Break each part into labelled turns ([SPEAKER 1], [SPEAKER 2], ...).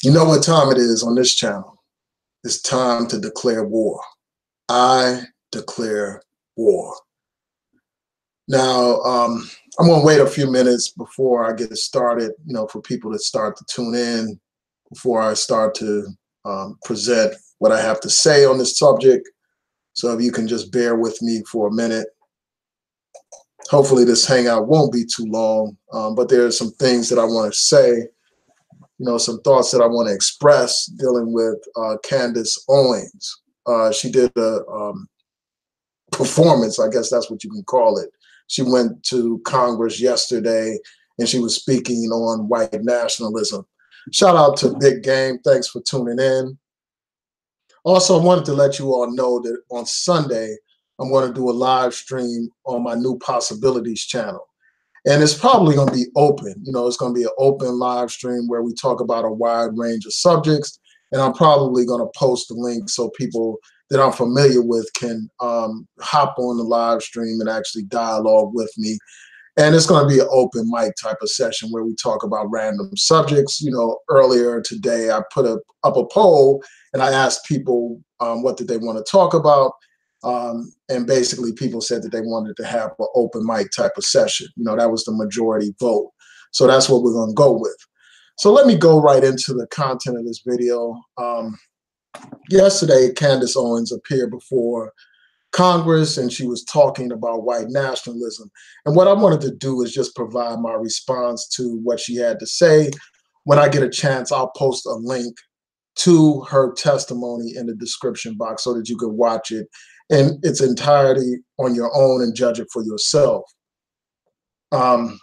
[SPEAKER 1] You know what time it is on this channel. It's time to declare war. I declare war. Now, I'm going to wait a few minutes before I get started, for people to start to tune in, before I start to present what I have to say on this subject. So if you can just bear with me for a minute. Hopefully this hangout won't be too long, but there are some things that I want to say, some thoughts that I want to express dealing with Candace Owens. She did a performance, I guess that's what you can call it. She went to Congress yesterday and she was speaking on white nationalism. Shout out to Big Game. Thanks for tuning in. Also, I wanted to let you all know that on Sunday, I'm going to do a live stream on my New Possibilities channel. And it's probably going to be open. It's going to be an open live stream where we talk about a wide range of subjects. And I'm probably going to post the link so people that I'm familiar with can hop on the live stream and actually dialogue with me. And it's going to be an open mic type of session where we talk about random subjects. Earlier today, I put up a poll and I asked people what did they want to talk about. And basically people said that they wanted to have an open mic type of session. That was the majority vote. So that's what we're going to go with. So let me go right into the content of this video. Yesterday, Candace Owens appeared before Congress and she was talking about white nationalism. And what I wanted to do is just provide my response to what she had to say. When I get a chance, I'll post a link to her testimony in the description box so that you can watch it in its entirety on your own and judge it for yourself. One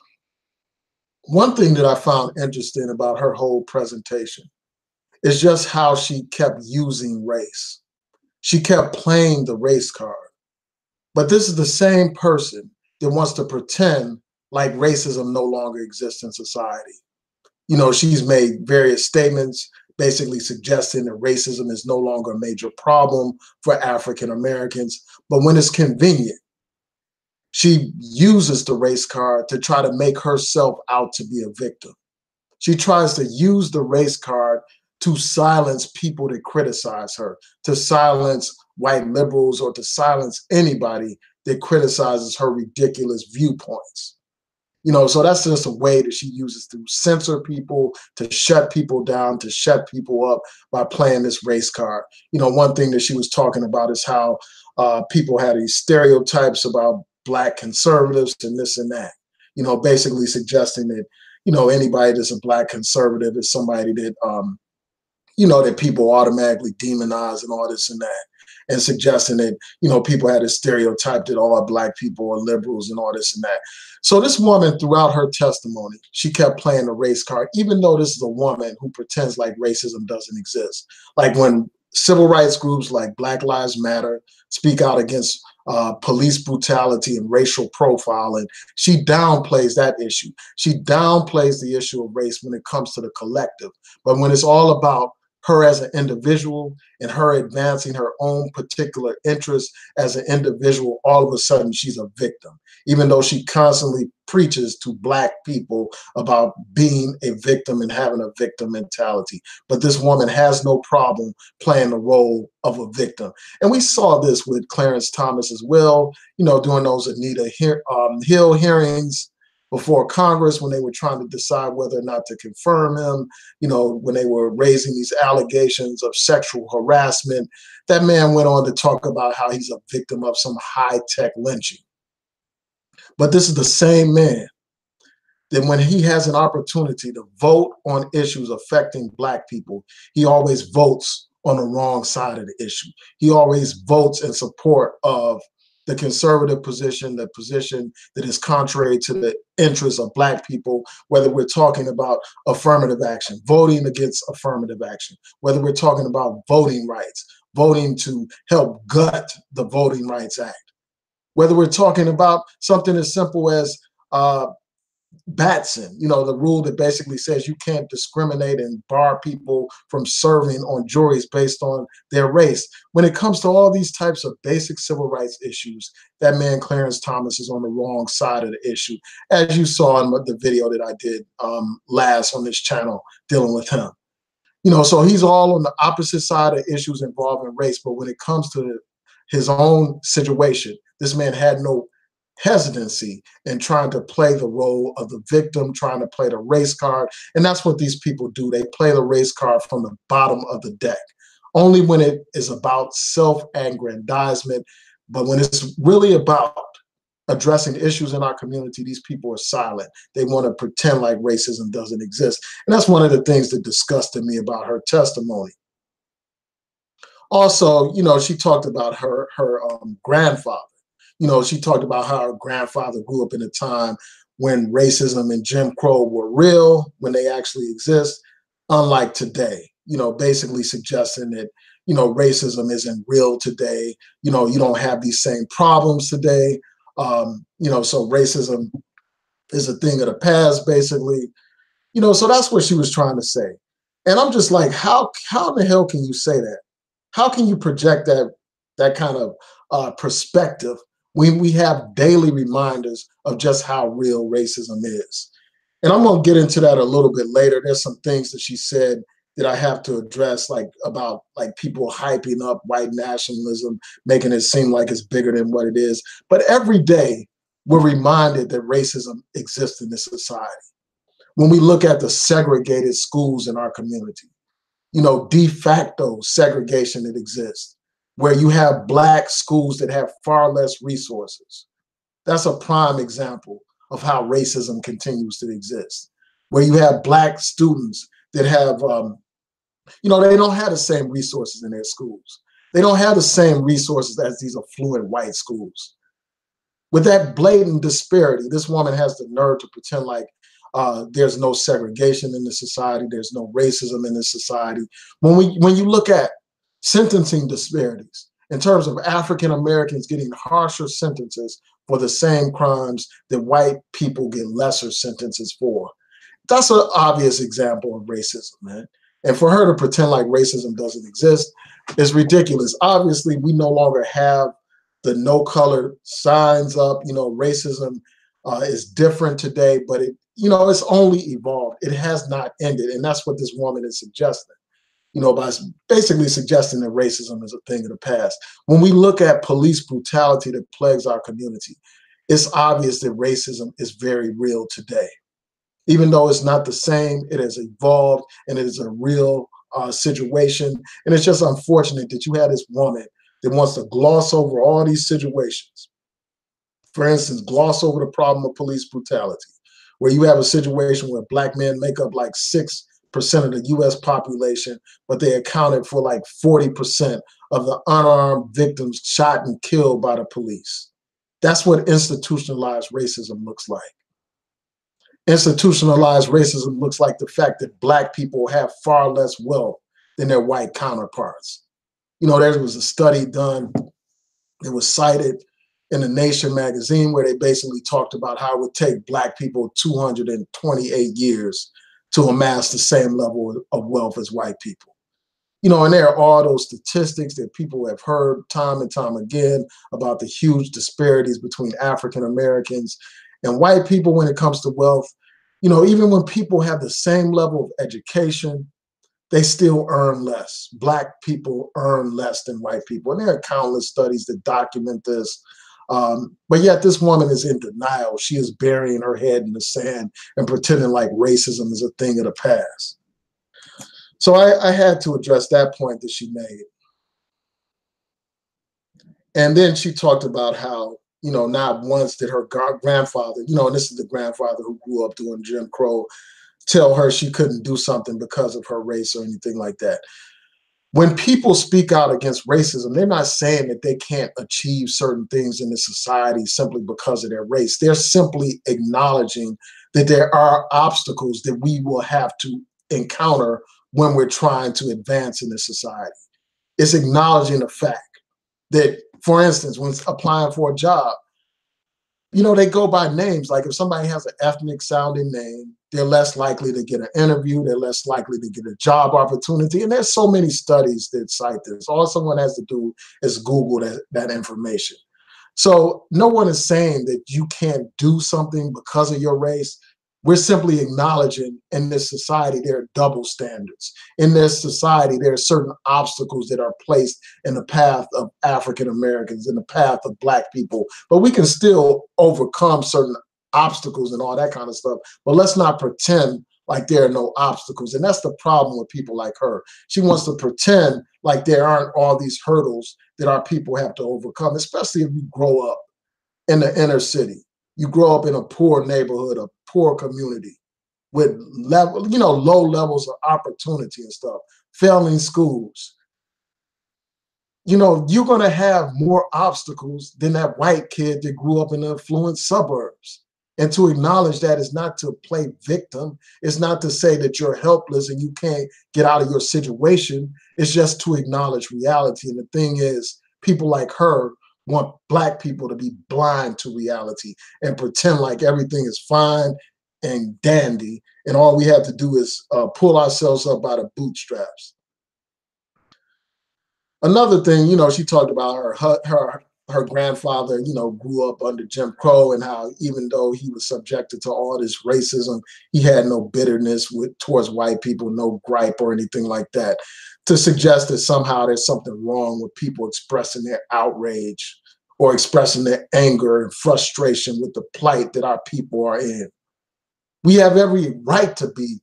[SPEAKER 1] thing that I found interesting about her whole presentation is just how she kept using race. She kept playing the race card. But this is the same person that wants to pretend like racism no longer exists in society. She's made various statements basically suggesting that racism is no longer a major problem for African Americans. But when it's convenient, she uses the race card to try to make herself out to be a victim. She tries to use the race card to silence people that criticize her, to silence white liberals, or to silence anybody that criticizes her ridiculous viewpoints. So that's just a way that she uses to censor people, to shut people down, to shut people up by playing this race card. One thing that she was talking about is how people had these stereotypes about Black conservatives and this and that, basically suggesting that, anybody that's a Black conservative is somebody that, that people automatically demonize and all this and that, and suggesting that, people had a stereotype that all Black people are liberals and all this and that. So this woman, throughout her testimony, she kept playing the race card, even though this is a woman who pretends like racism doesn't exist. Like when civil rights groups like Black Lives Matter speak out against police brutality and racial profiling, she downplays that issue. She downplays the issue of race when it comes to the collective. But when it's all about her as an individual and her advancing her own particular interests as an individual, all of a sudden she's a victim, even though she constantly preaches to Black people about being a victim and having a victim mentality. But this woman has no problem playing the role of a victim. And we saw this with Clarence Thomas as well, during those Anita Hill hearings before Congress, when they were trying to decide whether or not to confirm him, when they were raising these allegations of sexual harassment, that man went on to talk about how he's a victim of some high-tech lynching. But this is the same man that when he has an opportunity to vote on issues affecting Black people, he always votes on the wrong side of the issue. He always votes in support of the conservative position, the position that is contrary to the interests of Black people, whether we're talking about affirmative action, voting against affirmative action, whether we're talking about voting rights, voting to help gut the Voting Rights Act, whether we're talking about something as simple as Batson, the rule that basically says you can't discriminate and bar people from serving on juries based on their race. When it comes to all these types of basic civil rights issues, that man Clarence Thomas is on the wrong side of the issue, as you saw in the video that I did last on this channel dealing with him. So he's all on the opposite side of issues involving race. But when it comes to his own situation, this man had no hesitancy in trying to play the role of the victim, trying to play the race card. And that's what these people do. They play the race card from the bottom of the deck. Only when it is about self-aggrandizement, but when it's really about addressing issues in our community, these people are silent. They want to pretend like racism doesn't exist. And that's one of the things that disgusted me about her testimony. Also, she talked about her grandfather. She talked about how her grandfather grew up in a time when racism and Jim Crow were real, when they actually exist, unlike today, basically suggesting that, racism isn't real today. You don't have these same problems today. So racism is a thing of the past, basically. So that's what she was trying to say. And I'm just like, how in the hell can you say that? How can you project that kind of perspective when we have daily reminders of just how real racism is? And I'm going to get into that a little bit later. There's some things that she said that I have to address, like about like people hyping up white nationalism, making it seem like it's bigger than what it is. But every day we're reminded that racism exists in this society. When we look at the segregated schools in our community, de facto segregation that exists, where you have Black schools that have far less resources. That's a prime example of how racism continues to exist, where you have Black students that have, they don't have the same resources in their schools. They don't have the same resources as these affluent white schools. With that blatant disparity, this woman has the nerve to pretend like there's no segregation in the society, there's no racism in the society. When you look at sentencing disparities in terms of African Americans getting harsher sentences for the same crimes that white people get lesser sentences for, that's an obvious example of racism, man. And for her to pretend like racism doesn't exist is ridiculous. Obviously, we no longer have the no color signs up. Racism is different today, but it's only evolved. It has not ended. And that's what this woman is suggesting, by basically suggesting that racism is a thing of the past. When we look at police brutality that plagues our community, it's obvious that racism is very real today. Even though it's not the same, it has evolved and it is a real situation. And it's just unfortunate that you have this woman that wants to gloss over all these situations. For instance, gloss over the problem of police brutality, where you have a situation where Black men make up like 6% of the US population, but they accounted for like 40% of the unarmed victims shot and killed by the police. That's what institutionalized racism looks like. Institutionalized racism looks like the fact that Black people have far less wealth than their white counterparts. There was a study done, it was cited in the Nation magazine, where they basically talked about how it would take Black people 228 years to amass the same level of wealth as white people. And there are all those statistics that people have heard time and time again about the huge disparities between African Americans and white people when it comes to wealth. Even when people have the same level of education, they still earn less. Black people earn less than white people. And there are countless studies that document this. But yet this woman is in denial. She is burying her head in the sand and pretending like racism is a thing of the past. So I had to address that point that she made. And then she talked about how, not once did her grandfather, and this is the grandfather who grew up during Jim Crow, tell her she couldn't do something because of her race or anything like that. When people speak out against racism, they're not saying that they can't achieve certain things in the society simply because of their race. They're simply acknowledging that there are obstacles that we will have to encounter when we're trying to advance in the society. It's acknowledging the fact that, for instance, when applying for a job, they go by names. Like if somebody has an ethnic sounding name, they're less likely to get an interview. They're less likely to get a job opportunity. And there's so many studies that cite this. All someone has to do is Google that information. So no one is saying that you can't do something because of your race, We're simply acknowledging in this society there are double standards. In this society, there are certain obstacles that are placed in the path of African Americans, in the path of Black people. But we can still overcome certain obstacles and all that kind of stuff. But let's not pretend like there are no obstacles. And that's the problem with people like her. She wants to pretend like there aren't all these hurdles that our people have to overcome, especially if you grow up in the inner city. You grow up in a poor neighborhood, a poor community with low levels of opportunity and stuff, failing schools. You're going to have more obstacles than that white kid that grew up in the affluent suburbs. And to acknowledge that is not to play victim. It's not to say that you're helpless and you can't get out of your situation. It's just to acknowledge reality. And the thing is, people like her want Black people to be blind to reality and pretend like everything is fine and dandy. And all we have to do is pull ourselves up by the bootstraps. Another thing, she talked about her grandfather, grew up under Jim Crow, and how even though he was subjected to all this racism, he had no bitterness towards white people, no gripe or anything like that. To suggest that somehow there's something wrong with people expressing their outrage or expressing their anger and frustration with the plight that our people are in. We have every right to be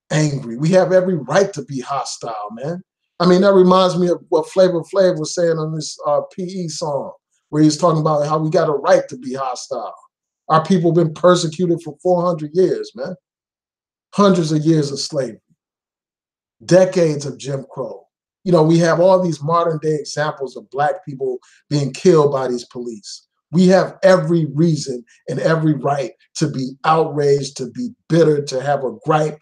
[SPEAKER 1] angry. We have every right to be hostile, man. I mean, that reminds me of what Flavor Flav was saying on this PE song, where he's talking about how we got a right to be hostile. Our people have been persecuted for 400 years, man. Hundreds of years of slavery, decades of Jim Crow. We have all these modern day examples of Black people being killed by these police. We have every reason and every right to be outraged, to be bitter, to have a gripe,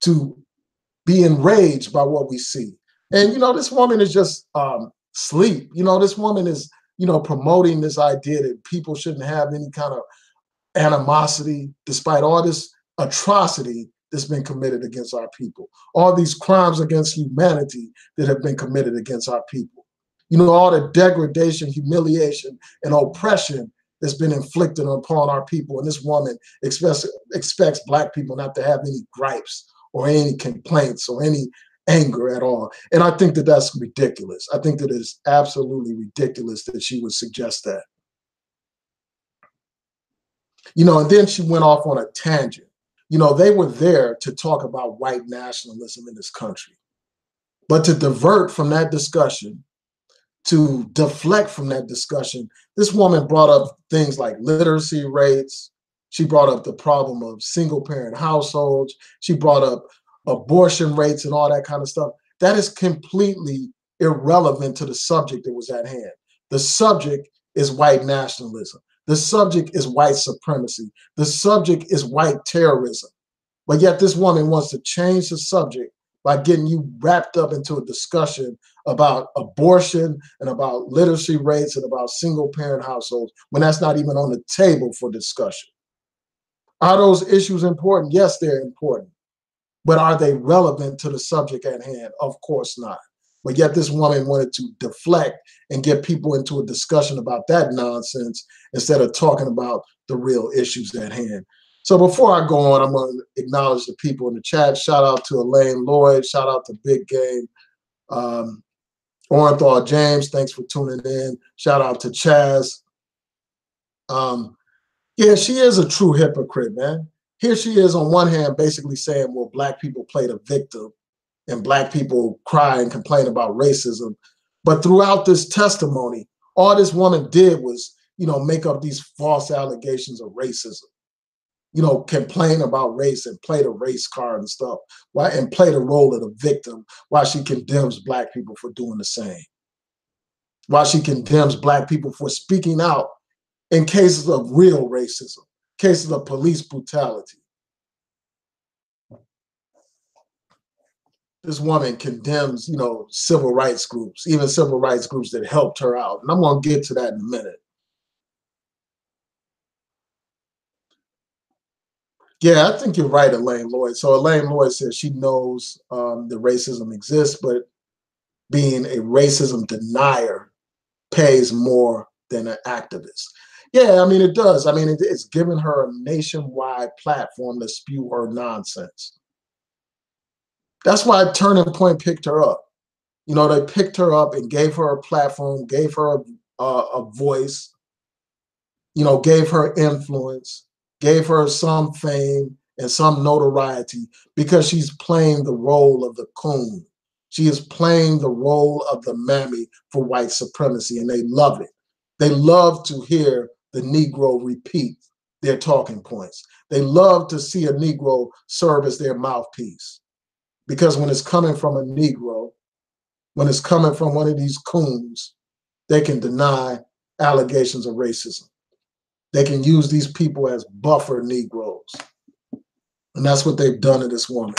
[SPEAKER 1] to be enraged by what we see. And, this woman is just sleep. This woman is, promoting this idea that people shouldn't have any kind of animosity, despite all this atrocity that's been committed against our people, all these crimes against humanity that have been committed against our people. All the degradation, humiliation, and oppression that's been inflicted upon our people. And this woman expects Black people not to have any gripes or any complaints or any anger at all. And I think that that's ridiculous. I think that it's absolutely ridiculous that she would suggest that. And then she went off on a tangent. They were there to talk about white nationalism in this country. But to divert from that discussion, to deflect from that discussion, this woman brought up things like literacy rates. She brought up the problem of single-parent households. She brought up abortion rates and all that kind of stuff. That is completely irrelevant to the subject that was at hand. The subject is white nationalism. The subject is white supremacy. The subject is white terrorism. But yet this woman wants to change the subject by getting you wrapped up into a discussion about abortion and about literacy rates and about single-parent households when that's not even on the table for discussion. Are those issues important? Yes, they're important. But are they relevant to the subject at hand? Of course not. But yet this woman wanted to deflect and get people into a discussion about that nonsense instead of talking about the real issues at hand. So before I go on, I'm going to acknowledge the people in the chat. Shout out to Elaine Lloyd. Shout out to Big Game. Orenthal James, thanks for tuning in. Shout out to Chaz. Yeah, she is a true hypocrite, man. Here she is on one hand basically saying, well, Black people play the victim and Black people cry and complain about racism. But throughout this testimony, all this woman did was, make up these false allegations of racism, complain about race and play the race card and stuff, and play the role of the victim while she condemns Black people for doing the same, while she condemns Black people for speaking out in cases of real racism, cases of police brutality. This woman condemns, civil rights groups, even civil rights groups that helped her out. And I'm going to get to that in a minute. Yeah, I think you're right, Elaine Lloyd. So Elaine Lloyd says she knows that racism exists, but being a racism denier pays more than an activist. Yeah, I mean, it does. I mean, it's given her a nationwide platform to spew her nonsense. That's why Turning Point picked her up. You know, they picked her up and gave her a platform, gave her a voice, you know, gave her influence, gave her some fame and some notoriety because she's playing the role of the coon. She is playing the role of the mammy for white supremacy, and they love it. They love to hear the Negro repeat their talking points. They love to see a Negro serve as their mouthpiece because when it's coming from a Negro, when it's coming from one of these coons, they can deny allegations of racism. They can use these people as buffer Negroes. And that's what they've done to this woman.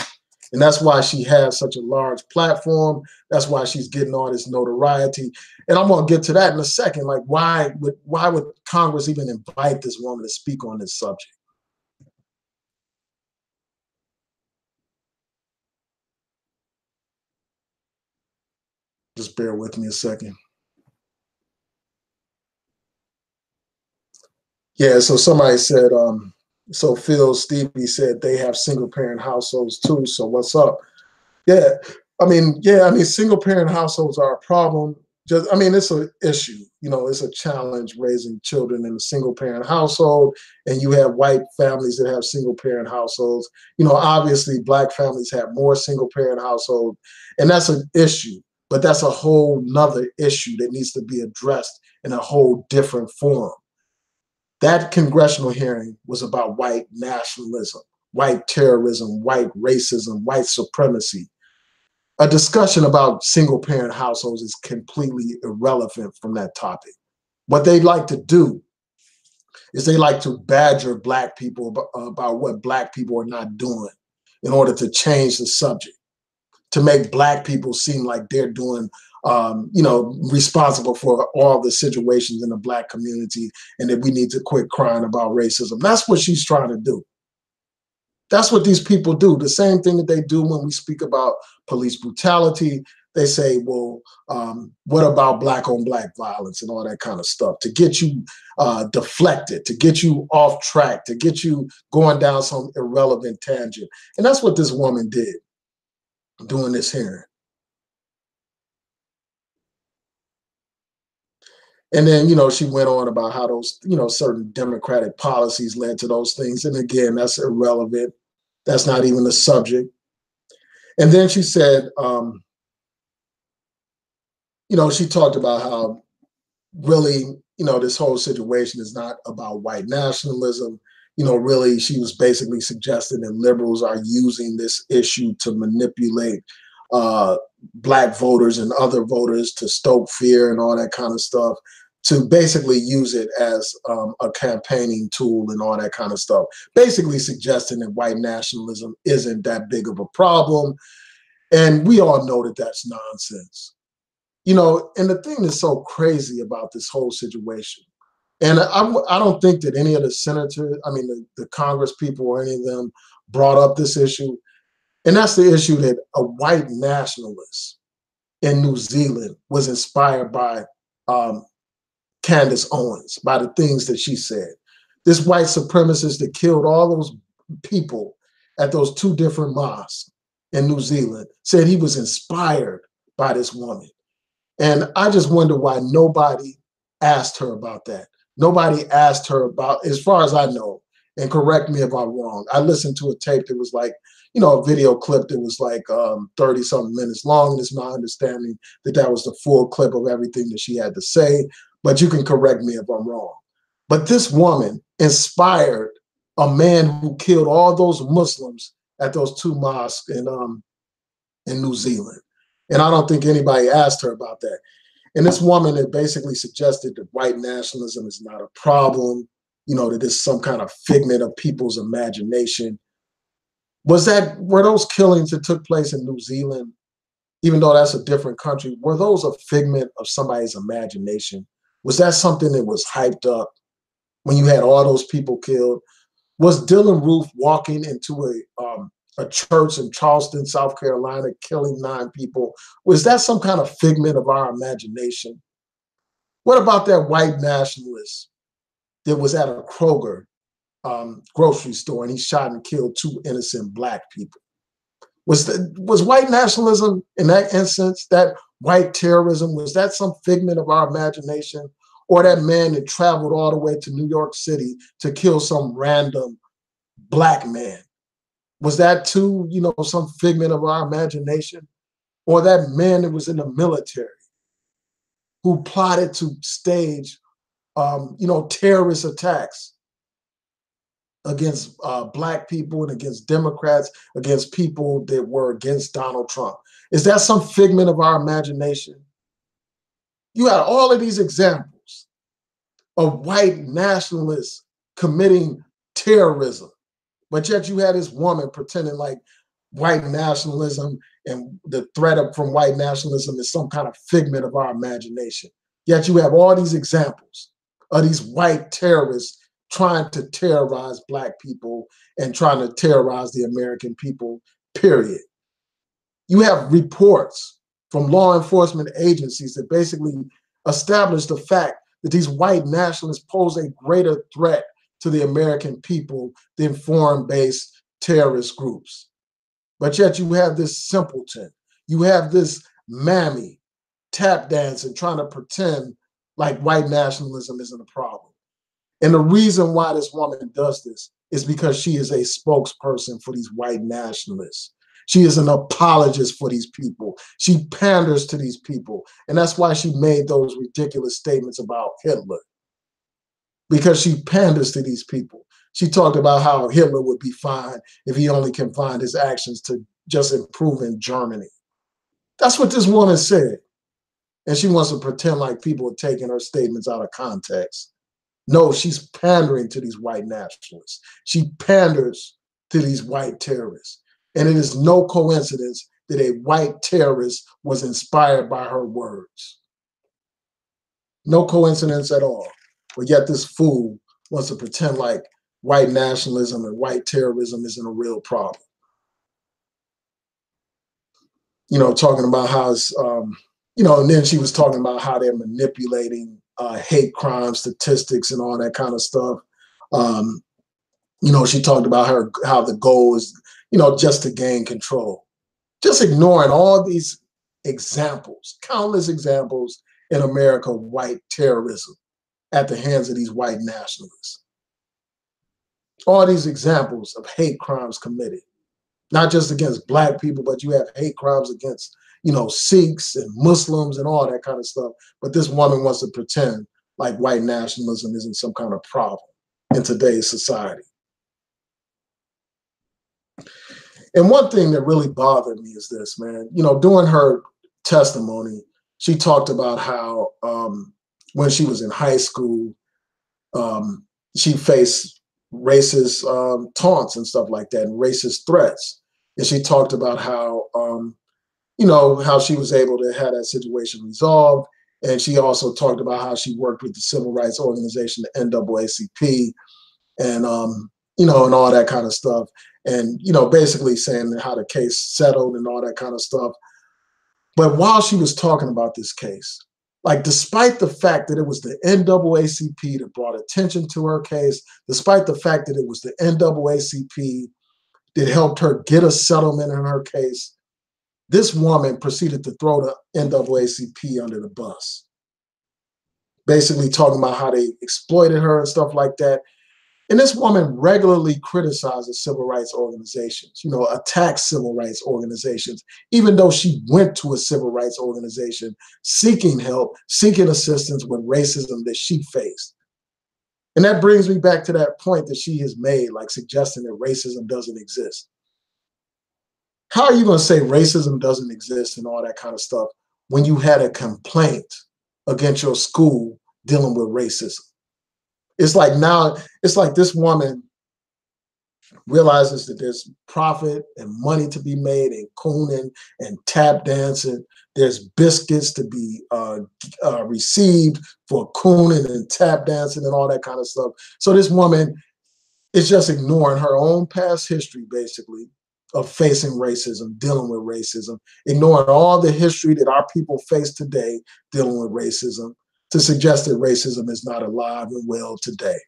[SPEAKER 1] And that's why she has such a large platform. That's why she's getting all this notoriety. And I'm going to get to that in a second. Like, why would Congress even invite this woman to speak on this subject? Just bear with me a second. Yeah, so somebody said, so Phil Stevie said they have single parent households too. So what's up? Yeah, I mean, single parent households are a problem. Just, I mean, it's an issue. You know, it's a challenge raising children in a single parent household, and you have white families that have single parent households. You know, obviously, black families have more single parent households, and that's an issue. But that's a whole nother issue that needs to be addressed in a whole different forum. That congressional hearing was about white nationalism, white terrorism, white racism, white supremacy. A discussion about single parent households is completely irrelevant from that topic. What they like to do is they like to badger black people about what black people are not doing in order to change the subject, to make black people seem like they're doing, you know, responsible for all the situations in the black community and that we need to quit crying about racism. That's what she's trying to do. That's what these people do. The same thing that they do when we speak about police brutality. They say, well, what about black on black violence and all that kind of stuff to get you deflected, to get you off track, to get you going down some irrelevant tangent. And that's what this woman did during this hearing. And then, you know, she went on about how those, you know, certain democratic policies led to those things. And again, that's irrelevant. That's not even the subject. And then she said, you know, she talked about how really, you know, this whole situation is not about white nationalism. You know, really, she was basically suggesting that liberals are using this issue to manipulate black voters and other voters to stoke fear and all that kind of stuff, to basically use it as a campaigning tool and all that kind of stuff, basically suggesting that white nationalism isn't that big of a problem. And we all know that that's nonsense. You know, and the thing that's so crazy about this whole situation, and I don't think that any of the senators, I mean, the Congress people or any of them brought up this issue. And that's the issue that a white nationalist in New Zealand was inspired by Candace Owens, by the things that she said. This white supremacist that killed all those people at those two different mosques in New Zealand said he was inspired by this woman. And I just wonder why nobody asked her about that. Nobody asked her about, as far as I know, and correct me if I'm wrong. I listened to a tape that was like, you know, a video clip that was like 30 something minutes long. And it's my understanding that that was the full clip of everything that she had to say. But you can correct me if I'm wrong. But this woman inspired a man who killed all those Muslims at those two mosques in New Zealand. And I don't think anybody asked her about that. And this woman had basically suggested that white nationalism is not a problem, you know, that it's some kind of figment of people's imagination. Were those killings that took place in New Zealand, even though that's a different country, were those a figment of somebody's imagination? Was that something that was hyped up when you had all those people killed? Was Dylan Roof walking into a church in Charleston, South Carolina, killing 9 people? Was that some kind of figment of our imagination? What about that white nationalist that was at a Kroger grocery store, and he shot and killed 2 innocent Black people. Was white nationalism in that instance, that white terrorism, was that some figment of our imagination? Or that man that traveled all the way to New York City to kill some random Black man? Was that too, some figment of our imagination? Or that man that was in the military who plotted to stage, terrorist attacks against Black people and against Democrats, against people that were against Donald Trump? Is that some figment of our imagination? You had all of these examples of white nationalists committing terrorism, but yet you had this woman pretending like white nationalism and the threat from white nationalism is some kind of figment of our imagination. Yet you have all these examples of these white terrorists trying to terrorize Black people and trying to terrorize the American people, period. You have reports from law enforcement agencies that basically establish the fact that these white nationalists pose a greater threat to the American people than foreign-based terrorist groups. But yet you have this simpleton, you have this mammy tap dancing, trying to pretend like white nationalism isn't a problem. And the reason why this woman does this is because she is a spokesperson for these white nationalists. She is an apologist for these people. She panders to these people. And that's why she made those ridiculous statements about Hitler, because she panders to these people. She talked about how Hitler would be fine if he only confined his actions to just improving Germany. That's what this woman said. And she wants to pretend like people are taking her statements out of context. No, she's pandering to these white nationalists. She panders to these white terrorists. And it is no coincidence that a white terrorist was inspired by her words. No coincidence at all. But yet this fool wants to pretend like white nationalism and white terrorism isn't a real problem. Talking about how it's, and then she was talking about how they're manipulating hate crime statistics and all that kind of stuff. She talked about how the goal is, just to gain control. Just ignoring all these examples, countless examples in America of white terrorism at the hands of these white nationalists. All these examples of hate crimes committed, not just against Black people, but you have hate crimes against, Sikhs and Muslims and all that kind of stuff. But this woman wants to pretend like white nationalism isn't some kind of problem in today's society. And one thing that really bothered me is this, man. During her testimony, she talked about how when she was in high school, she faced racist taunts and stuff like that, and racist threats. And she talked about how, how she was able to have that situation resolved. And she also talked about how she worked with the civil rights organization, the NAACP, and, and all that kind of stuff. And, basically saying how the case settled and all that kind of stuff. But while she was talking about this case, like, despite the fact that it was the NAACP that brought attention to her case, despite the fact that it was the NAACP that helped her get a settlement in her case, this woman proceeded to throw the NAACP under the bus, basically talking about how they exploited her and stuff like that. And this woman regularly criticizes civil rights organizations, attacks civil rights organizations, even though she went to a civil rights organization seeking help, seeking assistance with racism that she faced. And that brings me back to that point that she has made, like suggesting that racism doesn't exist. How are you going to say racism doesn't exist and all that kind of stuff when you had a complaint against your school dealing with racism? It's like this woman realizes that there's profit and money to be made in cooning and tap dancing. There's biscuits to be received for cooning and tap dancing and all that kind of stuff. So this woman is just ignoring her own past history, basically, of facing racism, dealing with racism, ignoring all the history that our people face today dealing with racism. to suggest that racism is not alive and well today.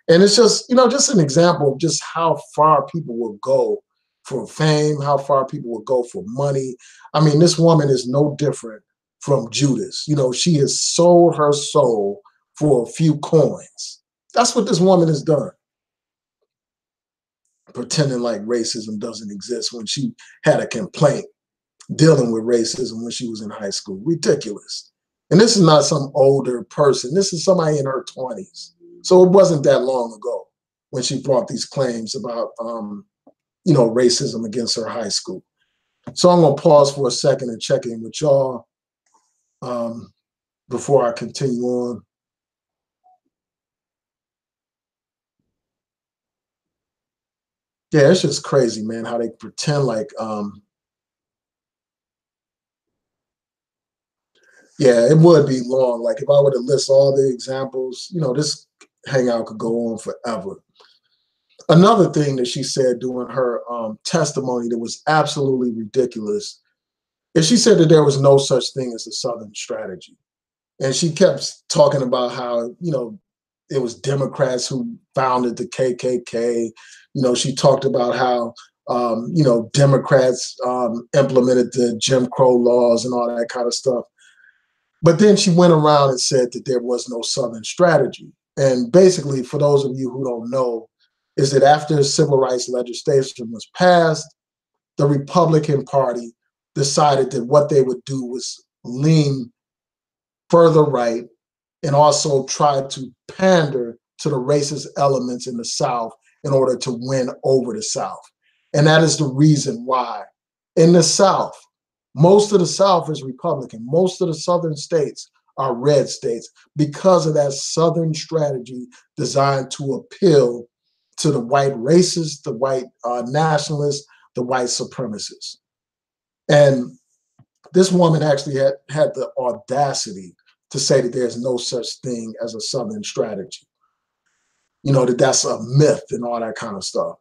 [SPEAKER 1] And it's just, you know, just an example of just how far people will go for fame, how far people will go for money. I mean, this woman is no different from Judas. You know, she has sold her soul for a few coins. That's what this woman has done. Pretending like racism doesn't exist when she had a complaint dealing with racism when she was in high school. Ridiculous. And this is not some older person. This is somebody in her 20s. So it wasn't that long ago when she brought these claims about, you know, racism against her high school. So I'm going to pause for a second and check in with y'all before I continue on. Yeah, it's just crazy, man, how they pretend like, yeah, it would be long. Like if I were to list all the examples, you know, this hangout could go on forever. Another thing that she said during her testimony that was absolutely ridiculous is she said that there was no such thing as a Southern strategy. And she kept talking about how, you know, it was Democrats who founded the KKK. You know, she talked about how, you know, Democrats implemented the Jim Crow laws and all that kind of stuff. But then she went around and said that there was no Southern strategy. And basically, for those of you who don't know, is that after civil rights legislation was passed, the Republican Party decided that what they would do was lean further right and also try to pander to the racist elements in the South in order to win over the South. And that is the reason why in the South, most of the South is Republican. Most of the Southern states are red states because of that Southern strategy designed to appeal to the white racists, the white nationalists, the white supremacists. And this woman actually had the audacity to say that there's no such thing as a Southern strategy. You know, that that's a myth and all that kind of stuff.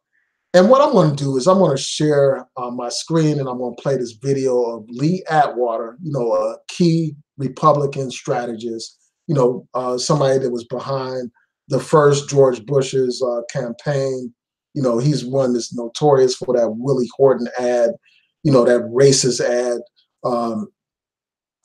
[SPEAKER 1] And what I'm going to do is I'm going to share my screen and I'm going to play this video of Lee Atwater, you know, a key Republican strategist, you know, somebody that was behind the first George Bush's campaign. You know, he's one that's notorious for that Willie Horton ad, you know, that racist ad.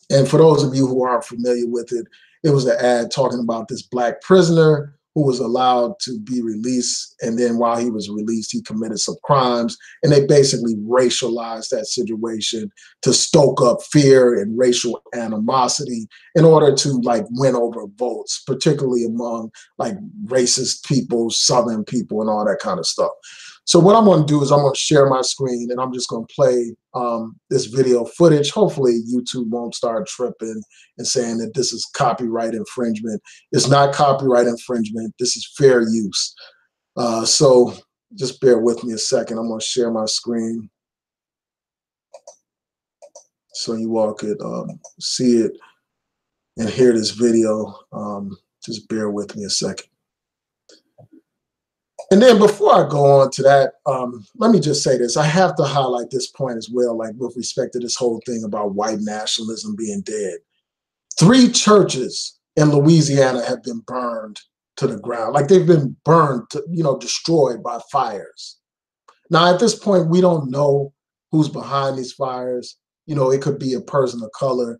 [SPEAKER 1] And for those of you who aren't familiar with it, it was an ad talking about this black prisoner who was allowed to be released. And then while he was released, he committed some crimes. And they basically racialized that situation to stoke up fear and racial animosity in order to like win over votes, particularly among like racist people, Southern people, and all that kind of stuff. So what I'm going to do is I'm going to share my screen and I'm just going to play this video footage. Hopefully YouTube won't start tripping and saying that this is copyright infringement. It's not copyright infringement. This is fair use. So just bear with me a second. I'm going to share my screen so you all could see it and hear this video. Just bear with me a second. And then before I go on to that, let me just say this. I have to highlight this point as well, like with respect to this whole thing about white nationalism being dead. 3 churches in Louisiana have been burned to the ground. Like they've been burned, to, you know, destroyed by fires. Now, at this point, we don't know who's behind these fires. You know, it could be a person of color,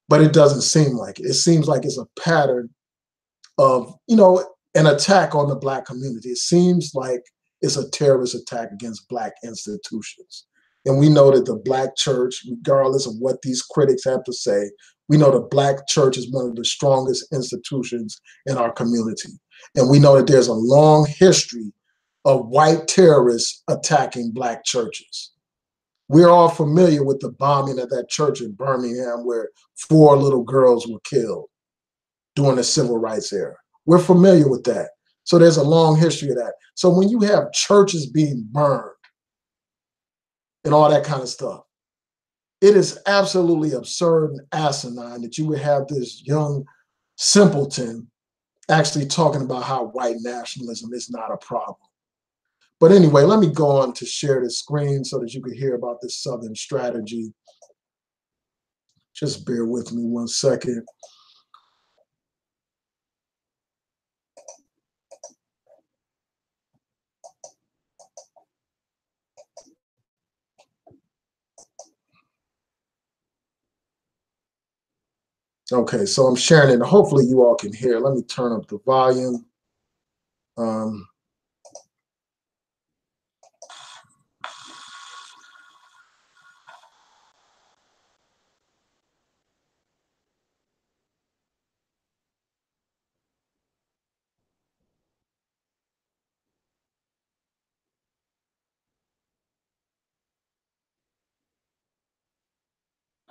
[SPEAKER 1] but it doesn't seem like it. It seems like it's a pattern of, you know, an attack on the Black community. It seems like it's a terrorist attack against Black institutions. And we know that the Black church, regardless of what these critics have to say, we know the Black church is one of the strongest institutions in our community. And we know that there's a long history of white terrorists attacking Black churches. We're all familiar with the bombing of that church in Birmingham where 4 little girls were killed during the civil rights era. We're familiar with that. So there's a long history of that. So when you have churches being burned and all that kind of stuff, it is absolutely absurd and asinine that you would have this young simpleton actually talking about how white nationalism is not a problem. But anyway, let me go on to share the screen so that you can hear about this Southern strategy. Just bear with me one second. Okay, so I'm sharing it. Hopefully you all can hear. Let me turn up the volume. Um,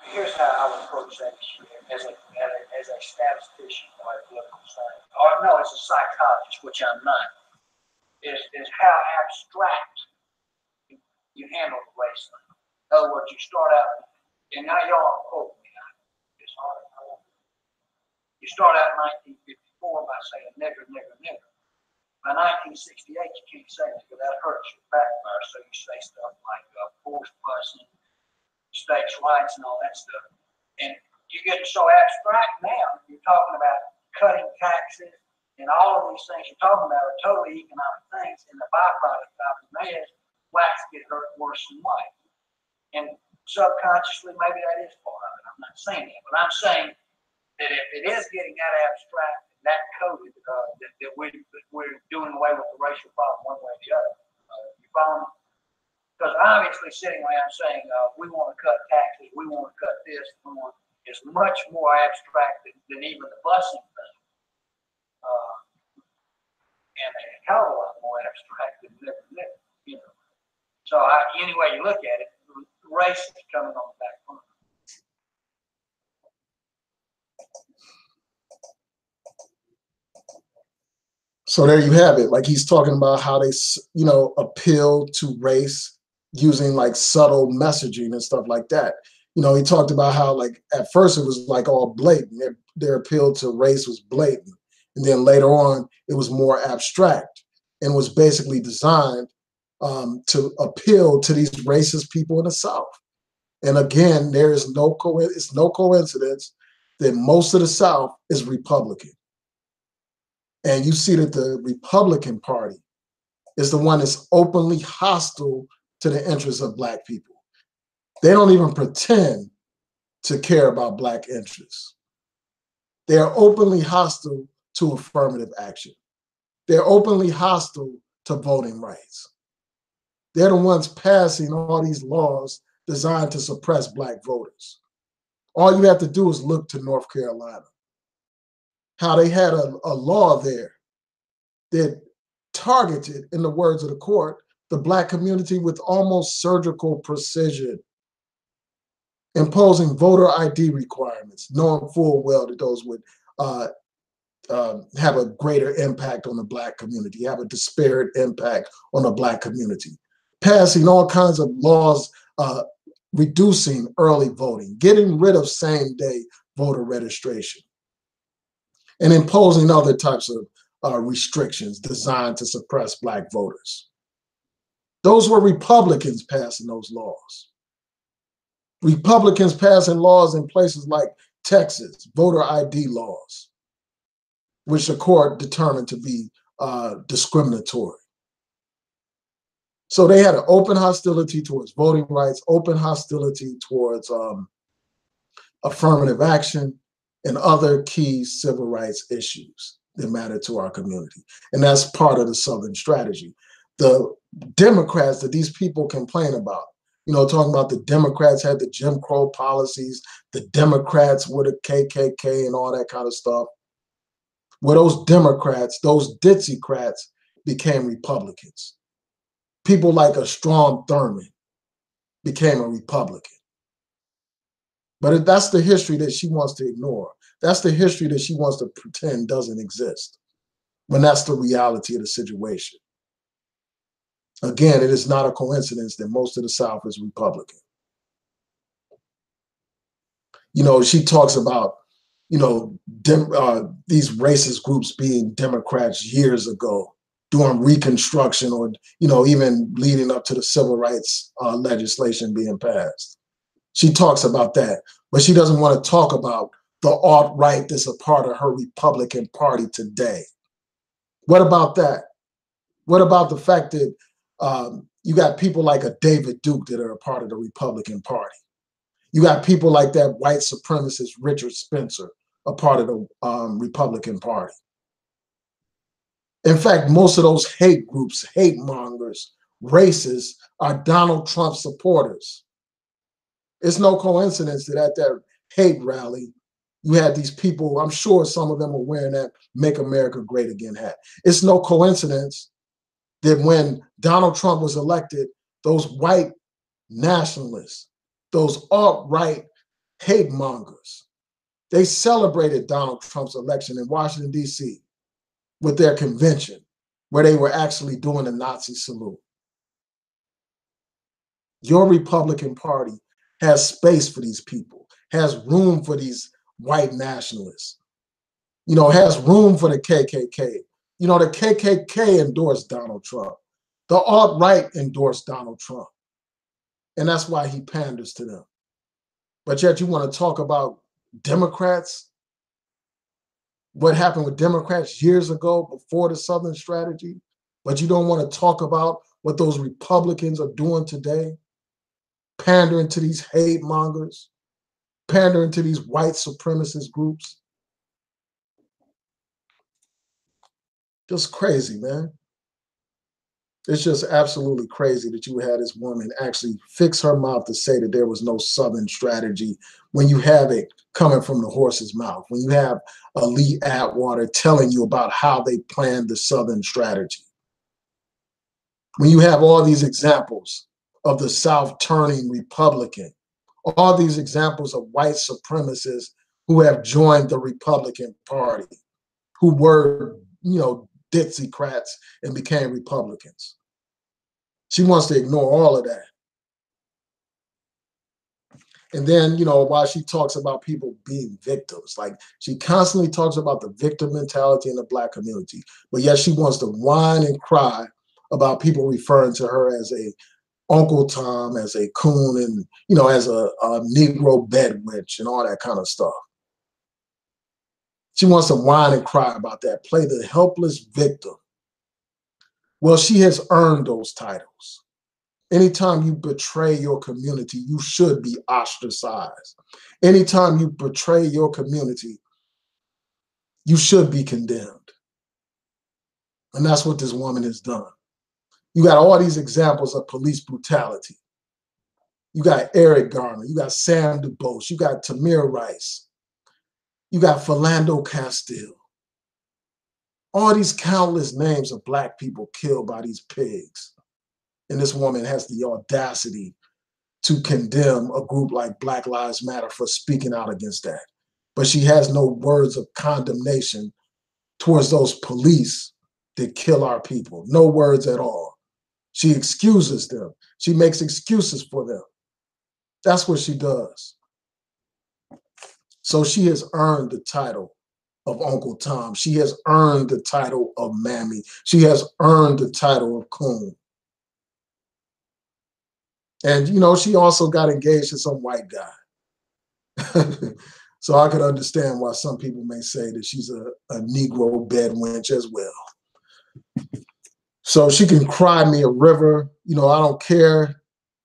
[SPEAKER 2] Here's how I would approach that issue as a statistician or a political scientist, or no, as a psychologist, which I'm not, is how abstract you handle the race thing. In other words, you start out, and now y'all quote me, it's hard. You start out in 1954 by saying nigger, nigger, nigger. By 1968, you can't say nigger, that hurts your backfire, so you say stuff like forced busing, states' rights, and all that stuff. And you get so abstract now, you're talking about cutting taxes and all of these things you're talking about are totally economic things, and the byproduct of it is blacks get hurt worse than white. And subconsciously, maybe that is part of it. I'm not saying that, but I'm saying that if it is getting that abstract and that coded, that we're doing away with the racial problem one way or the other. You follow me? Because obviously sitting around saying we want to cut taxes, we want to cut this, is much more abstract than even the busing thing. And a hell of a lot more abstract than never, you know. So any way you look at it, race is coming on the back burner.
[SPEAKER 1] So there you have it. Like he's talking about how they, appeal to race using like subtle messaging and stuff like that. He talked about how like at first it was like all blatant. Their appeal to race was blatant. And then later on, it was more abstract and was basically designed to appeal to these racist people in the South. And again, it's no coincidence that most of the South is Republican. And you see that the Republican Party is the one that's openly hostile to the interests of Black people. They don't even pretend to care about Black interests. They are openly hostile to affirmative action. They're openly hostile to voting rights. They're the ones passing all these laws designed to suppress Black voters. All you have to do is look to North Carolina, how they had a law there that targeted, in the words of the court, the Black community with almost surgical precision, imposing voter ID requirements, knowing full well that those would have a greater impact on the Black community, have a disparate impact on the Black community, passing all kinds of laws reducing early voting, getting rid of same-day voter registration, and imposing other types of restrictions designed to suppress Black voters. Those were Republicans passing those laws. Republicans passing laws in places like Texas, voter ID laws, which the court determined to be discriminatory. So they had an open hostility towards voting rights, open hostility towards affirmative action, and other key civil rights issues that matter to our community. And that's part of the Southern strategy. The Democrats that these people complain about, talking about the Democrats had the Jim Crow policies, the Democrats were the KKK and all that kind of stuff. Well, those Democrats, those Dixiecrats became Republicans. People like a Strom Thurmond became a Republican. But that's the history that she wants to ignore. That's the history that she wants to pretend doesn't exist, when that's the reality of the situation. Again, it is not a coincidence that most of the South is Republican. She talks about, these racist groups being Democrats years ago, during Reconstruction, or, even leading up to the civil rights legislation being passed. She talks about that, but she doesn't want to talk about the alt-right that's a part of her Republican Party today. What about that? What about the fact that you got people like a David Duke that are a part of the Republican Party? You got people like that white supremacist Richard Spencer, a part of the Republican Party. In fact, most of those hate groups, hate mongers, racists are Donald Trump supporters. It's no coincidence that at that hate rally, you had these people, I'm sure some of them were wearing that Make America Great Again hat. It's no coincidence that when Donald Trump was elected, those white nationalists, those alt-right hate mongers, they celebrated Donald Trump's election in Washington, D.C. with their convention, where they were actually doing the Nazi salute. Your Republican Party has space for these people, has room for these white nationalists, has room for the KKK. The KKK endorsed Donald Trump. The alt-right endorsed Donald Trump. And that's why he panders to them. But yet you want to talk about Democrats, what happened with Democrats years ago before the Southern strategy, but you don't want to talk about what those Republicans are doing today, pandering to these hate mongers, pandering to these white supremacist groups. Just crazy, man. It's just absolutely crazy that you had this woman actually fix her mouth to say that there was no Southern strategy when you have it coming from the horse's mouth, when you have Lee Atwater telling you about how they planned the Southern strategy. When you have all these examples of the South turning Republican, all these examples of white supremacists who have joined the Republican Party, who were, Dixiecrats and became Republicans. She wants to ignore all of that. And then, while she talks about people being victims, like she constantly talks about the victim mentality in the Black community, but yet she wants to whine and cry about people referring to her as a Uncle Tom, as a coon, and, as a Negro bed witch and all that kind of stuff. She wants to whine and cry about that, play the helpless victim. Well, she has earned those titles. Anytime you betray your community, you should be ostracized. Anytime you betray your community, you should be condemned. And that's what this woman has done. You got all these examples of police brutality. You got Eric Garner, you got Sam DuBose, you got Tamir Rice, you got Philando Castile. All these countless names of Black people killed by these pigs. And this woman has the audacity to condemn a group like Black Lives Matter for speaking out against that. But she has no words of condemnation towards those police that kill our people. No words at all. She excuses them. She makes excuses for them. That's what she does. So she has earned the title of Uncle Tom. She has earned the title of Mammy. She has earned the title of Coon. And, she also got engaged to some white guy. So I could understand why some people may say that she's a Negro bed wench as well. So she can cry me a river. I don't care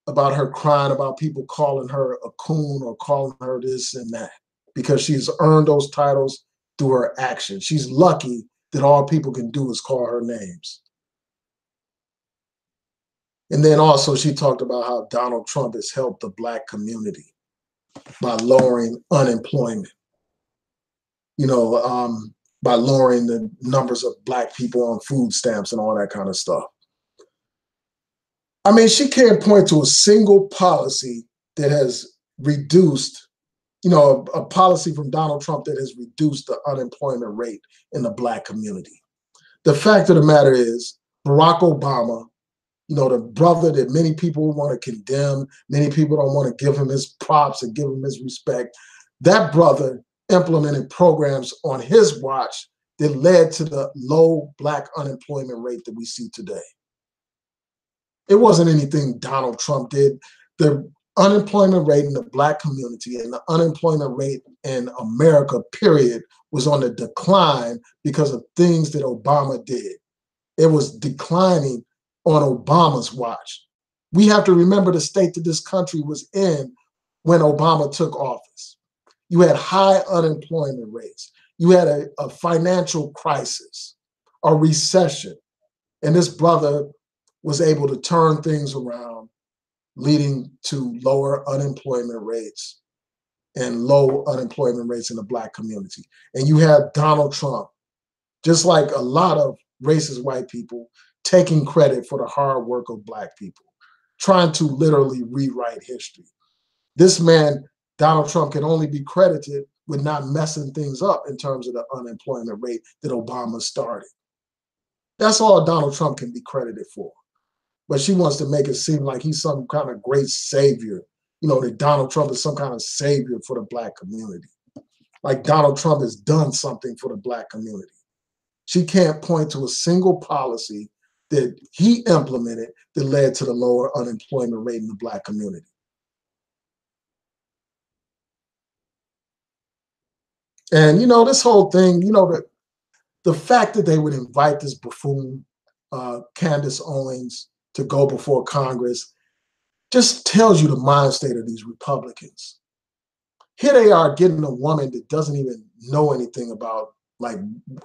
[SPEAKER 1] about her crying about people calling her a coon or calling her this and that, because she's earned those titles through her actions. She's lucky that all people can do is call her names. And then also she talked about how Donald Trump has helped the Black community by lowering unemployment, by lowering the numbers of Black people on food stamps and all that kind of stuff. I mean, she can't point to a single policy that has reduced, a policy from Donald Trump that has reduced the unemployment rate in the Black community. The fact of the matter is, Barack Obama, the brother that many people want to condemn, many people don't want to give him his props and give him his respect, that brother implemented programs on his watch that led to the low Black unemployment rate that we see today. It wasn't anything Donald Trump did. The unemployment rate in the Black community and the unemployment rate in America, period, was on the decline because of things that Obama did. It was declining on Obama's watch. We have to remember the state that this country was in when Obama took office. You had high unemployment rates. You had a financial crisis, a recession. And this brother was able to turn things around, leading to lower unemployment rates and low unemployment rates in the Black community. And you have Donald Trump, just like a lot of racist white people, taking credit for the hard work of Black people, trying to literally rewrite history. This man, Donald Trump, can only be credited with not messing things up in terms of the unemployment rate that Obama started. That's all Donald Trump can be credited for. But she wants to make it seem like he's some kind of great savior, that Donald Trump is some kind of savior for the Black community. Like Donald Trump has done something for the Black community. She can't point to a single policy that he implemented that led to the lower unemployment rate in the Black community. And, this whole thing, the fact that they would invite this buffoon, Candace Owens, to go before Congress just tells you the mind state of these Republicans. Here they are getting a woman that doesn't even know anything about,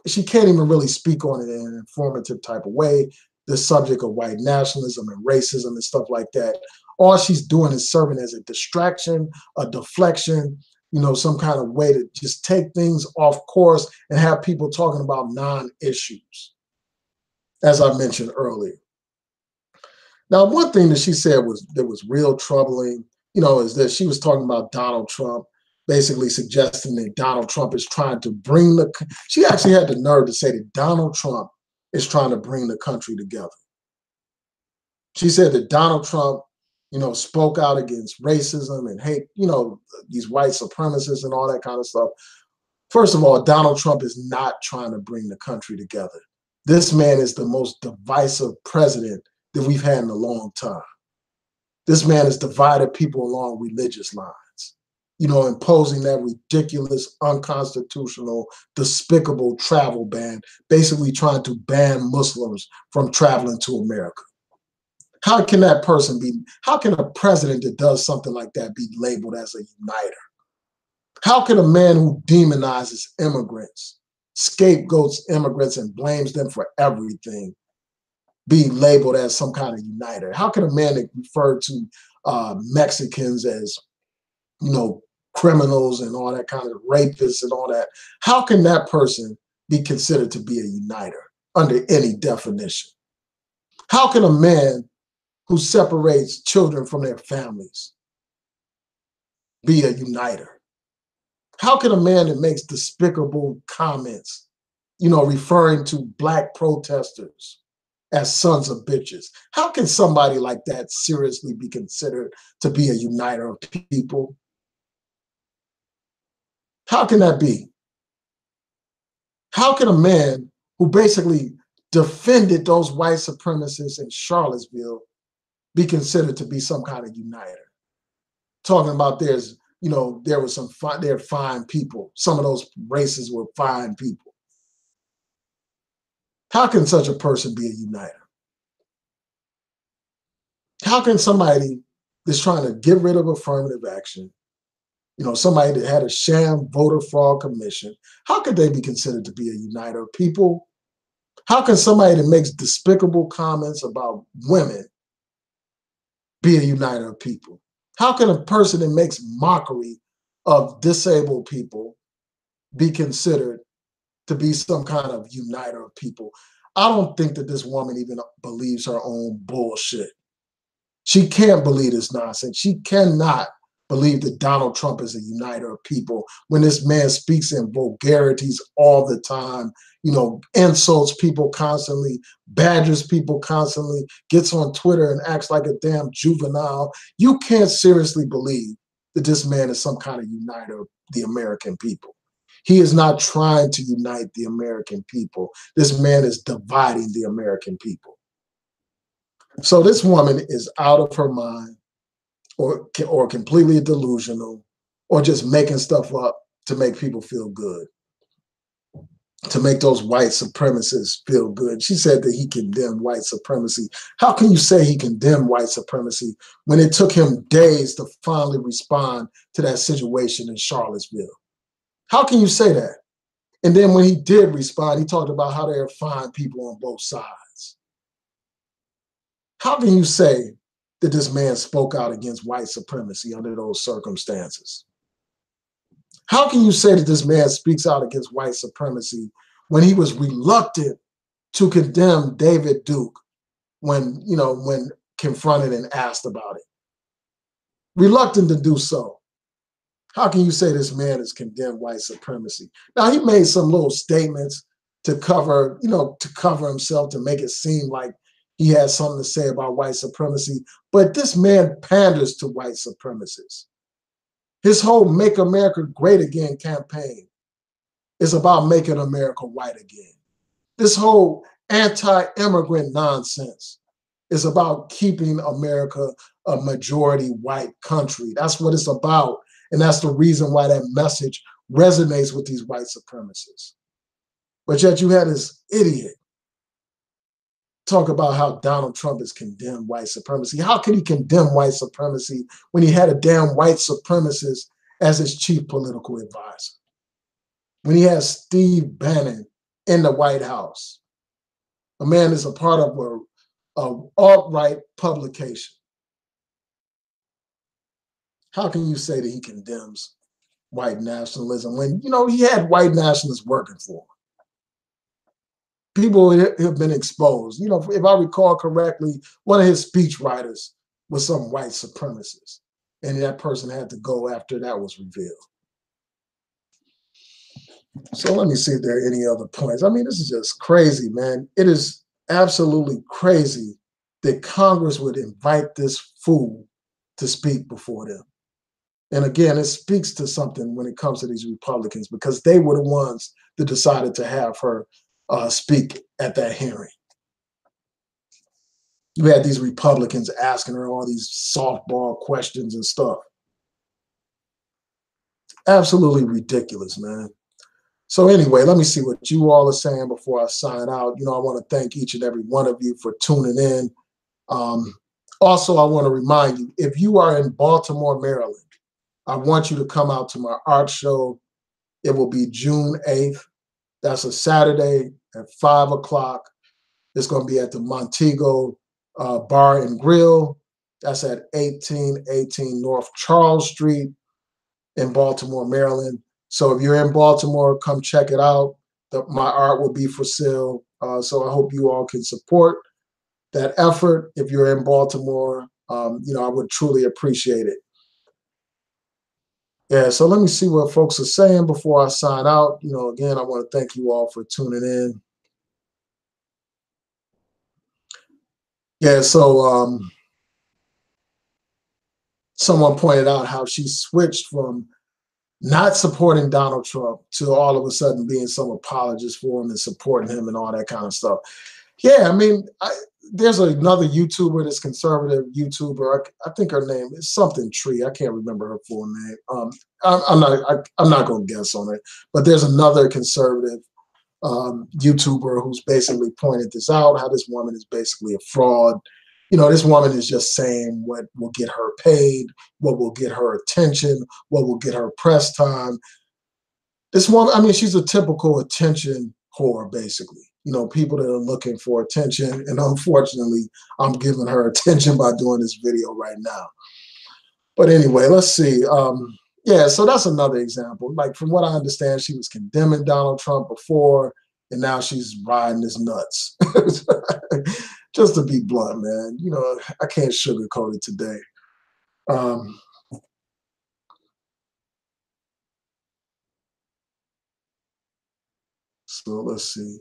[SPEAKER 1] she can't even really speak on it in an informative type of way, the subject of white nationalism and racism and stuff like that. All she's doing is serving as a distraction, a deflection, some kind of way to just take things off course and have people talking about non-issues, as I mentioned earlier. Now, one thing that she said that was real troubling, is that she was talking about Donald Trump, basically suggesting that Donald Trump is trying to she actually had the nerve to say that Donald Trump is trying to bring the country together. She said that Donald Trump, spoke out against racism and hate, these white supremacists and all that kind of stuff. First of all, Donald Trump is not trying to bring the country together. This man is the most divisive president that we've had in a long time. This man has divided people along religious lines, imposing that ridiculous, unconstitutional, despicable travel ban, basically trying to ban Muslims from traveling to America. How can a president that does something like that be labeled as a uniter? How can a man who demonizes immigrants, scapegoats immigrants and blames them for everything, be labeled as some kind of uniter? How can a man that referred to Mexicans as, criminals and all that kind of rapists and all that, how can that person be considered to be a uniter under any definition? How can a man who separates children from their families be a uniter? How can a man that makes despicable comments, referring to Black protesters as sons of bitches, how can somebody like that seriously be considered to be a uniter of people? How can that be? How can a man who basically defended those white supremacists in Charlottesville be considered to be some kind of uniter? Talking about there were they're fine people. Some of those races were fine people. How can such a person be a uniter? How can somebody that's trying to get rid of affirmative action, somebody that had a sham voter fraud commission, how could they be considered to be a uniter of people? How can somebody that makes despicable comments about women be a uniter of people? How can a person that makes mockery of disabled people be considered to be some kind of uniter of people? I don't think that this woman even believes her own bullshit. She can't believe this nonsense. She cannot believe that Donald Trump is a uniter of people when this man speaks in vulgarities all the time, insults people constantly, badgers people constantly, gets on Twitter and acts like a damn juvenile. You can't seriously believe that this man is some kind of uniter of the American people. He is not trying to unite the American people. This man is dividing the American people. So this woman is out of her mind, or completely delusional, or just making stuff up to make people feel good. to make those white supremacists feel good. She said that he condemned white supremacy. How can you say he condemned white supremacy when it took him days to finally respond to that situation in Charlottesville? How can you say that? And then when he did respond, he talked about how there are fine people on both sides. How can you say that this man spoke out against white supremacy under those circumstances? How can you say that this man speaks out against white supremacy when he was reluctant to condemn David Duke when confronted and asked about it? Reluctant to do so. How can you say this man has condemned white supremacy? Now, he made some little statements to cover himself, to make it seem like he had something to say about white supremacy, but this man panders to white supremacists. His whole Make America Great Again campaign is about making America white again. This whole anti-immigrant nonsense is about keeping America a majority white country. That's what it's about. And that's the reason why that message resonates with these white supremacists. But yet you had this idiot talk about how Donald Trump has condemned white supremacy. How can he condemn white supremacy when he had a damn white supremacist as his chief political advisor? When he has Steve Bannon in the White House, a man is a part of an alt-right publication. How can you say that he condemns white nationalism when, he had white nationalists working for him? People have been exposed. If I recall correctly, one of his speechwriters was some white supremacist, and that person had to go after that was revealed. So let me see if there are any other points. I mean, this is just crazy, man. It is absolutely crazy that Congress would invite this fool to speak before them. And again, it speaks to something when it comes to these Republicans, because they were the ones that decided to have her speak at that hearing. You had these Republicans asking her all these softball questions and stuff. Absolutely ridiculous, man. So anyway, let me see what you all are saying before I sign out. I want to thank each and every one of you for tuning in. Also, I want to remind you, if you are in Baltimore, Maryland, I want you to come out to my art show. It will be June 8th. That's a Saturday at 5 o'clock. It's going to be at the Montego Bar and Grill. That's at 1818 North Charles Street in Baltimore, Maryland. So if you're in Baltimore, come check it out. My art will be for sale. So I hope you all can support that effort. If you're in Baltimore, I would truly appreciate it. Yeah, so let me see what folks are saying before I sign out. Again, I want to thank you all for tuning in. Yeah, so someone pointed out how she switched from not supporting Donald Trump to all of a sudden being some apologist for him and supporting him and all that kind of stuff. Yeah, I mean, there's another YouTuber, this conservative YouTuber. I think her name is something Tree. I can't remember her full name. I'm not going to guess on it. But there's another conservative YouTuber who's basically pointed this out, how this woman is basically a fraud. This woman is just saying what will get her paid, what will get her attention, what will get her press time. This woman, I mean, she's a typical attention whore, basically. People that are looking for attention. And unfortunately, I'm giving her attention by doing this video right now. But anyway, let's see. Yeah, so that's another example. Like, from what I understand, she was condemning Donald Trump before, and now she's riding his nuts. Just to be blunt, man. I can't sugarcoat it today. So let's see.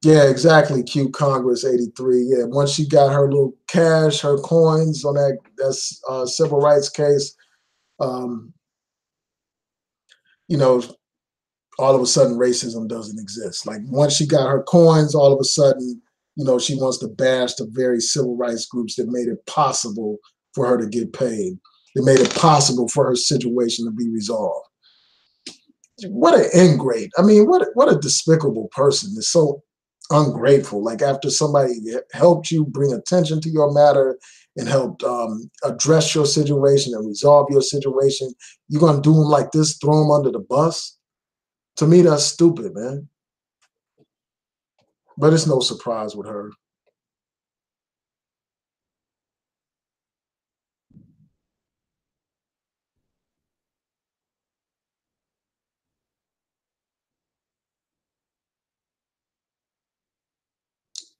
[SPEAKER 1] Yeah, exactly. Q Congress 83. Yeah, once she got her little cash, her coins on that's civil rights case, all of a sudden racism doesn't exist. Like, once she got her coins, all of a sudden, she wants to bash the very civil rights groups that made it possible for her to get paid. that made it possible for her situation to be resolved. What an ingrate. I mean, what a despicable person. Is so ungrateful. Like after somebody helped you bring attention to your matter and helped address your situation and resolve your situation, you're going to do them like this, throw them under the bus? To me, that's stupid, man. But it's no surprise with her.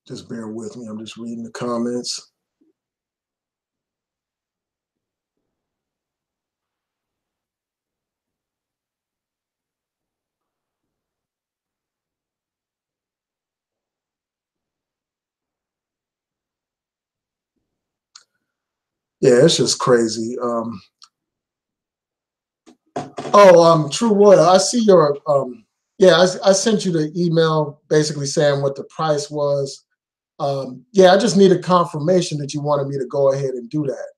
[SPEAKER 1] Just bear with me. I'm just reading the comments. Yeah, it's just crazy. True Royal, I see your yeah, I sent you the email basically saying what the price was. Yeah, I just needed confirmation that you wanted me to go ahead and do that.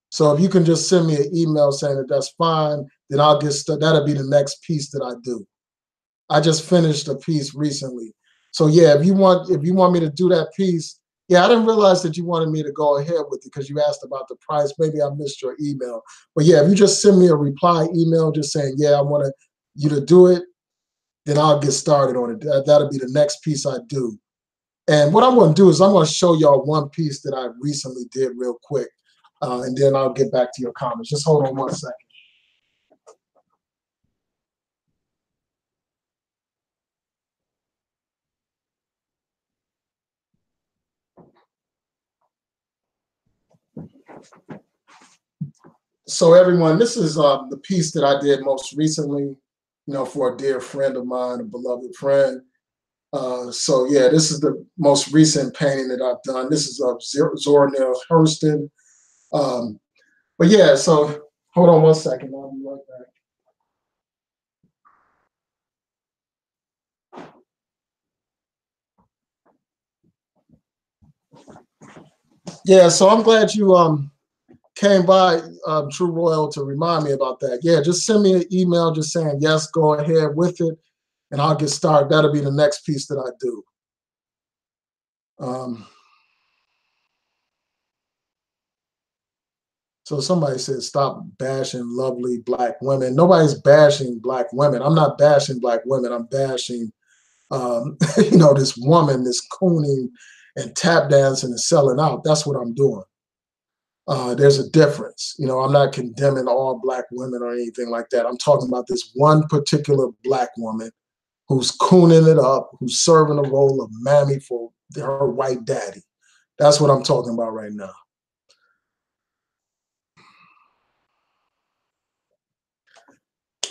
[SPEAKER 1] So if you can just send me an email saying that that's fine, then I'll get that'll be the next piece that I do. I just finished a piece recently. So yeah, if you want me to do that piece, yeah, I didn't realize that you wanted me to go ahead with it because you asked about the price. Maybe I missed your email. But yeah, if you just send me a reply email just saying, yeah, I want you to do it, then I'll get started on it. That'll be the next piece I do. And what I'm going to do is I'm going to show y'all one piece that I recently did real quick, and then I'll get back to your comments. Just hold on one second. So everyone, this is the piece that I did most recently, for a dear friend of mine, a beloved friend. So yeah, this is the most recent painting that I've done. This is of Zornell Hurston. But yeah, so hold on one second. I'll be right back. Yeah, so I'm glad you came by, True Royal, to remind me about that. Yeah, just send me an email just saying, yes, go ahead with it, and I'll get started. That'll be the next piece that I do. So somebody said, stop bashing lovely Black women. Nobody's bashing Black women. I'm not bashing Black women. I'm bashing, this woman, this cooning and tap dancing and selling out. That's what I'm doing. There's a difference. I'm not condemning all Black women or anything like that. I'm talking about this one particular Black woman who's cooning it up, who's serving the role of mammy for her white daddy. That's what I'm talking about right now.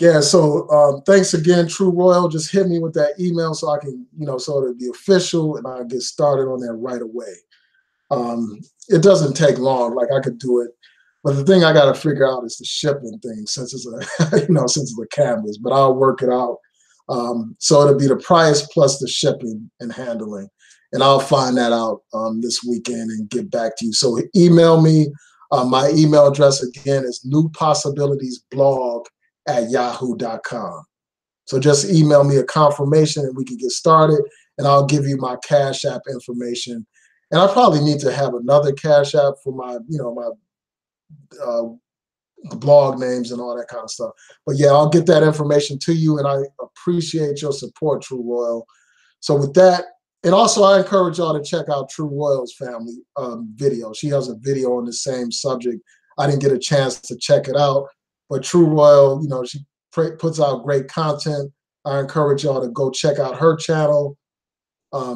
[SPEAKER 1] Yeah, so thanks again, True Royal. Just hit me with that email so I can, so it'll be official and I'll get started on that right away. It doesn't take long, like I could do it. But the thing I got to figure out is the shipping thing since it's since it's a canvas, but I'll work it out. So it'll be the price plus the shipping and handling. And I'll find that out this weekend and get back to you. So email me. My email address again is newpossibilitiesblog@yahoo.com. So just email me a confirmation and we can get started, and I'll give you my Cash App information. And I probably need to have another Cash App for my, my blog names and all that kind of stuff. But yeah, I'll get that information to you, and I appreciate your support, True Royal. So with that, and also I encourage y'all to check out True Royal's family video. She has a video on the same subject. I didn't get a chance to check it out, but True Royal, she puts out great content. I encourage y'all to go check out her channel.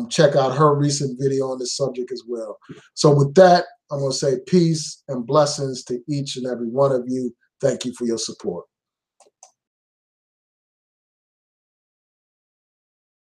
[SPEAKER 1] Check out her recent video on this subject as well. So with that, I'm going to say peace and blessings to each and every one of you. Thank you for your support.